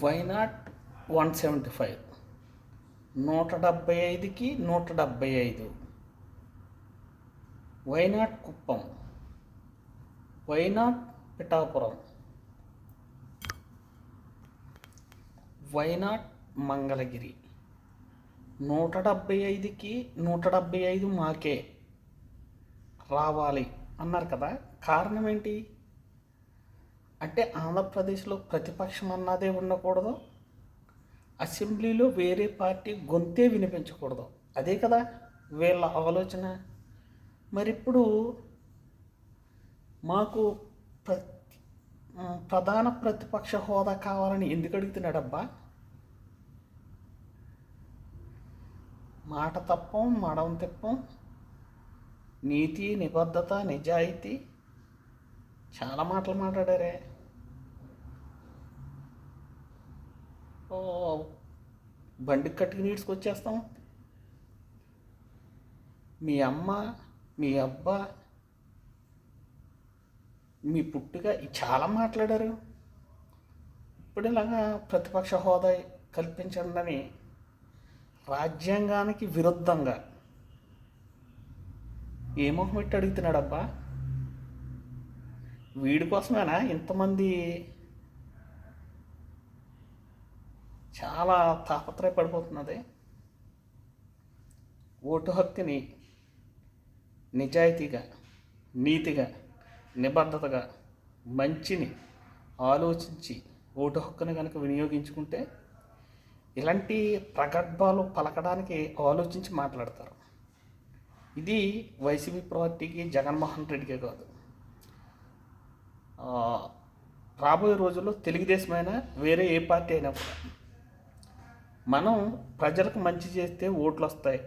Why not 175, 175కి 175. Why not Kuppam, why not Pithapuram, why not Mangalagiri. 175కి 175 మాకే రావాలి అన్నారు కదా. కారణం ఏంటి అంటే ఆంధ్రప్రదేశ్లో ప్రతిపక్షం అన్నదే ఉండకూడదు, అసెంబ్లీలో వేరే పార్టీ గొంతే వినిపించకూడదు. అదే కదా వీళ్ళ ఆలోచన. మరి ఇప్పుడు మాకు ప్రధాన ప్రతిపక్ష హోదా కావాలని ఎందుకు అడుగుతున్నాడబ్బా? మాట తప్పం, మడం తిప్పం, నీతి నిబద్ధత నిజాయితీ చాలా మాటలు మాట్లాడారే. బండి కట్టుకుని ఈడ్చుకొచ్చేస్తాం. మీ అమ్మ, మీ అబ్బా, మీ పుట్టుక చాలా మాట్లాడారు. ఇప్పుడు ఇలాగా ప్రతిపక్ష హోదా కల్పించండి అని రాజ్యాంగానికి విరుద్ధంగా ఏ మొహం పెట్టి అడుగుతున్నాడబ్బా? వీడి కోసమేనా ఇంతమంది చాలా తాపత్రయపడిపోతున్నది? ఓటు హక్కుని నిజాయితీగా, నీతిగా, నిబద్ధతగా, మంచిని ఆలోచించి ఓటు హక్కుని కనుక వినియోగించుకుంటే ఇలాంటి ప్రగల్భాలు పలకడానికి ఆలోచించి మాట్లాడతారు. ఇది వైసీపీ పార్టీకి, జగన్మోహన్ రెడ్డికే కాదు, రాబోయే రోజుల్లో తెలుగుదేశమైనా వేరే ఏ పార్టీ అయినా కూడా మనం ప్రజలకు మంచి చేస్తే ఓట్లు వస్తాయి,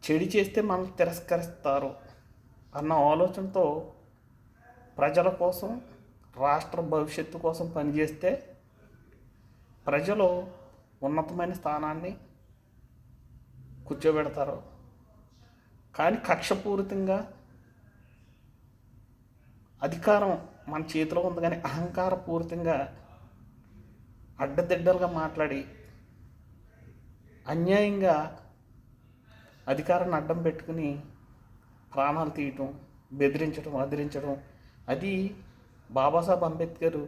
చెడు చేస్తే మనల్ని తిరస్కరిస్తారు అన్న ఆలోచనతో ప్రజల కోసం, రాష్ట్ర భవిష్యత్తు కోసం పనిచేస్తే ప్రజలు ఉన్నతమైన స్థానాన్ని కూర్చోబెడతారు. కానీ కక్షపూరితంగా అధికారం మన చేతిలో ఉంది కానీ అహంకారపూరితంగా అడ్డదిడ్డలుగా మాట్లాడి అన్యాయంగా అధికారాన్ని అడ్డం పెట్టుకుని ప్రాణాలు తీయటం, బెదిరించడం, అదిరించడం, అది బాబాసాహెబ్ అంబేద్కర్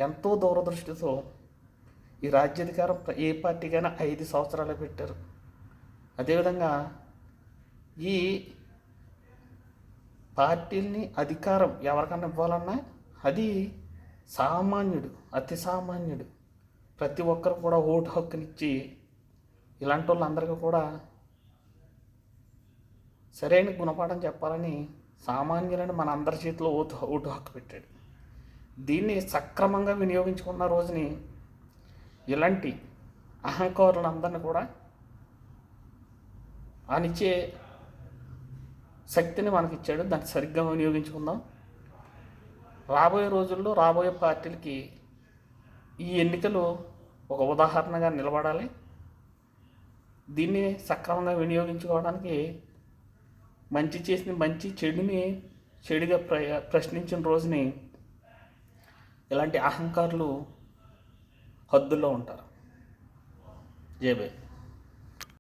ఎంతో దూరదృష్టితో ఈ రాజ్యాధికారం ఏ పార్టీకైనా 5 సంవత్సరాలు పెట్టారు. అదేవిధంగా ఈ పార్టీల్ని అధికారం ఎవరికన్నా ఇవ్వాలన్నా అది సామాన్యుడు, అతి సామాన్యుడు, ప్రతి ఒక్కరు కూడా ఓటు హక్కునిచ్చి ఇలాంటి వాళ్ళందరికీ కూడా సరైన గుణపాఠం చెప్పాలని సామాన్యులను మన అందరి చేతిలో ఓటు హక్కు పెట్టాడు. దీన్ని సక్రమంగా వినియోగించుకున్న రోజుని ఇలాంటి అహంకారులందరినీ కూడా అనిచ్చే శక్తిని మనకిచ్చాడు. దాన్ని సరిగ్గా వినియోగించుకుందాం. రాబోయే రోజుల్లో రాబోయే పార్టీలకి ఈ ఎన్నికలు ఒక ఉదాహరణగా నిలబడాలి. దీన్ని సక్రమంగా వినియోగించుకోవడానికి మంచి చేసిన మంచి, చెడుని చెడుగా ప్రశ్నించిన రోజుని ఇలాంటి అహంకారులు హద్దుల్లో ఉంటారు. జై భీమ్.